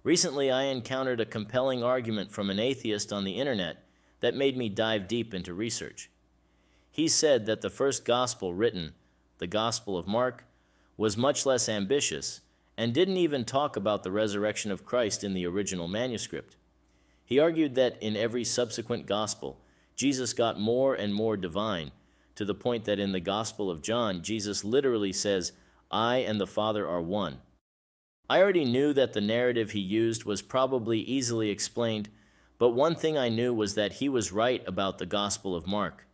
Recently, I encountered a compelling argument from an atheist on the internet that made me dive deep into research. He said that the first gospel written, the Gospel of Mark, was much less ambitious and didn't even talk about the resurrection of Christ in the original manuscript. He argued that in every subsequent gospel, Jesus got more and more divine, to the point that in the Gospel of John, Jesus literally says, "I and the Father are one." I already knew that the narrative he used was probably easily explained, but one thing I knew was that he was right about the Gospel of Mark.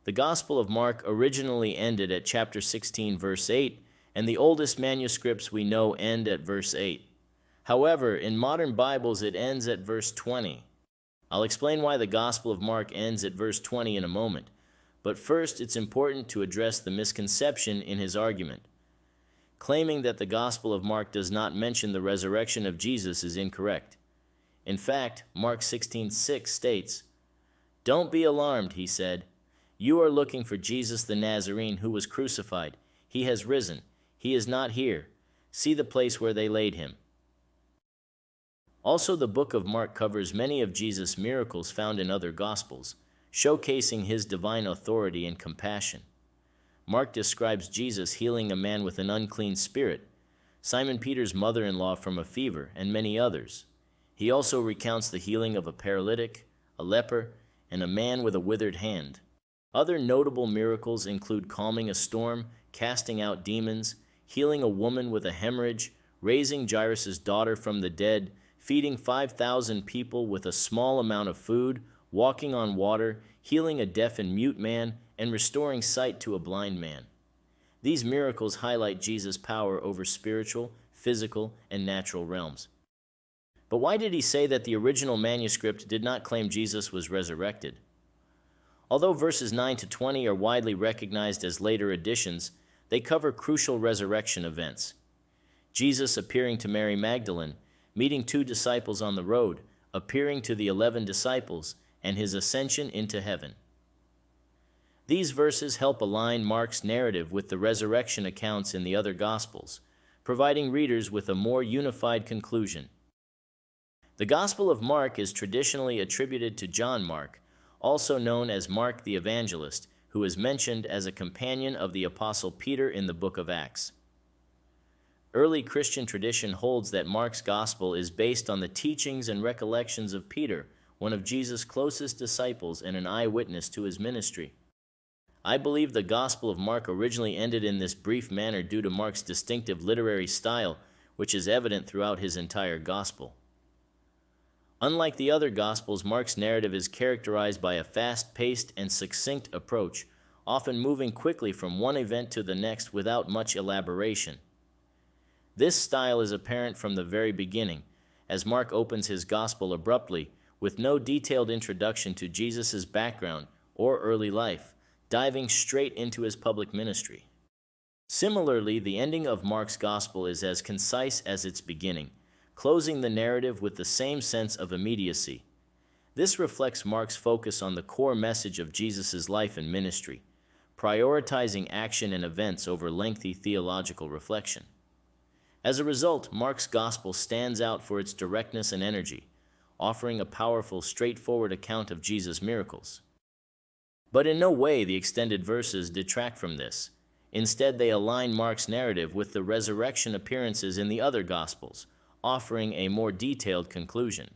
The Gospel of Mark originally ended at chapter 16, verse 8, and the oldest manuscripts we know end at verse 8. However, in modern Bibles it ends at verse 20. I'll explain why the Gospel of Mark ends at verse 20 in a moment, but first it's important to address the misconception in his argument. Claiming that the Gospel of Mark does not mention the resurrection of Jesus is incorrect. In fact, Mark 16:6 states, "Don't be alarmed," he said. "You are looking for Jesus the Nazarene who was crucified. He has risen. He is not here. See the place where they laid him." Also, the book of Mark covers many of Jesus' miracles found in other Gospels, showcasing his divine authority and compassion. Mark describes Jesus healing a man with an unclean spirit, Simon Peter's mother-in-law from a fever, and many others. He also recounts the healing of a paralytic, a leper, and a man with a withered hand. Other notable miracles include calming a storm, casting out demons, healing a woman with a hemorrhage, raising Jairus' daughter from the dead, feeding 5,000 people with a small amount of food, walking on water, healing a deaf and mute man, and restoring sight to a blind man. These miracles highlight Jesus' power over spiritual, physical, and natural realms. But why did he say that the original manuscript did not claim Jesus was resurrected? Although verses 9 to 20 are widely recognized as later additions, they cover crucial resurrection events. Jesus appearing to Mary Magdalene, meeting 2 disciples on the road, appearing to the 11 disciples, and his ascension into heaven. These verses help align Mark's narrative with the resurrection accounts in the other Gospels, providing readers with a more unified conclusion. The Gospel of Mark is traditionally attributed to John Mark, also known as Mark the Evangelist, who is mentioned as a companion of the Apostle Peter in the book of Acts. Early Christian tradition holds that Mark's Gospel is based on the teachings and recollections of Peter, one of Jesus' closest disciples and an eyewitness to his ministry. I believe the Gospel of Mark originally ended in this brief manner due to Mark's distinctive literary style, which is evident throughout his entire Gospel. Unlike the other Gospels, Mark's narrative is characterized by a fast-paced and succinct approach, often moving quickly from one event to the next without much elaboration. This style is apparent from the very beginning, as Mark opens his Gospel abruptly, with no detailed introduction to Jesus' background or early life, diving straight into his public ministry. Similarly, the ending of Mark's Gospel is as concise as its beginning, closing the narrative with the same sense of immediacy. This reflects Mark's focus on the core message of Jesus' life and ministry, prioritizing action and events over lengthy theological reflection. As a result, Mark's Gospel stands out for its directness and energy, offering a powerful, straightforward account of Jesus' miracles. But in no way the extended verses detract from this. Instead, they align Mark's narrative with the resurrection appearances in the other Gospels, offering a more detailed conclusion.